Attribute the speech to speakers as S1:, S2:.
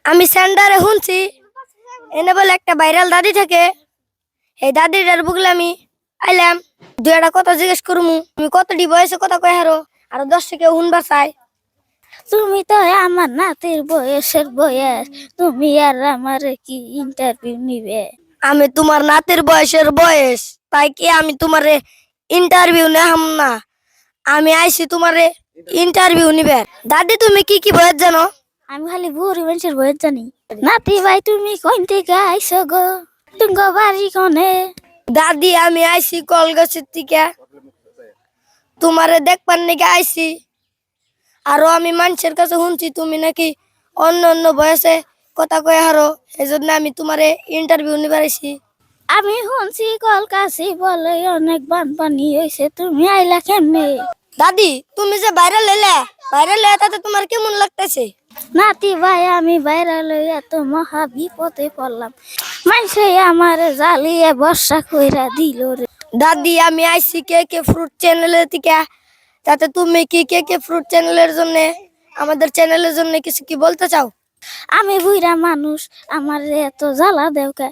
S1: আমি সেন্টারে শুনছি এনে বলে একটা ভাইরাল দাদি থাকে। এই দাদিটার বুকলে আমি আইলাম, দুই একটা কথা জিজ্ঞেস করমু। তুমি কতটি বয়সে কথা কয় হারো আর 10 থেকে শুনবা চাই।
S2: তুমি তো আমার নাতির বয়সের বয়স, তুমি আর আমার কি ইন্টারভিউ নিবে?
S1: আমি তোমার নাতির বয়সের বয়স, তাই কি আমি তোমারে ইন্টারভিউ নেহাম না? আমি আইছি তোমারে ইন্টারভিউ নিবে। দাদি তুমি কি কি বয়স জানো?
S2: আমি খালি বুড়ি মানুষের বয়স জানি। নাতি ভাই তুমি কোন থেকে আইসো গো, তুঙ্গ বাড়ি কোনে?
S1: দাদি আমি আইছি কলগাছের থেকে, তোমারে দেখবার নাকি আইছি। আরো আমি মানুষের কাছে শুনছি তুমি নাকি অন্য অন্য বয়সে কথা কয়ে হারো, এই জন্য আমি তোমারে ইন্টারভিউ নিবার আইছি।
S2: আমি শুনছি কলকাছি বলে অনেক বানপানি হয়েছে, তুমি আইলা কেমনে?
S1: দাদি তুমি যে ভাইরাল এলে তাতে তোমার কেমন লাগতেছে?
S2: নাতি ভাই আমি বাইরে লইয়া তো মহা বিপদে পড়লাম, মানুষে আমার জ্বালিয়ে বর্ষা কইরা দিল রে।
S1: দাদি আমি আইছি কে কে ফ্রুট চ্যানেলের থেকে, তাতে তুমি কি কে কে ফ্রুট চ্যানেলের জন্য, আমাদের চ্যানেলের জন্য কিছু কি বলতে চাও?
S2: আমি বুইরা মানুষ, আমার এত জ্বালা দেওকা।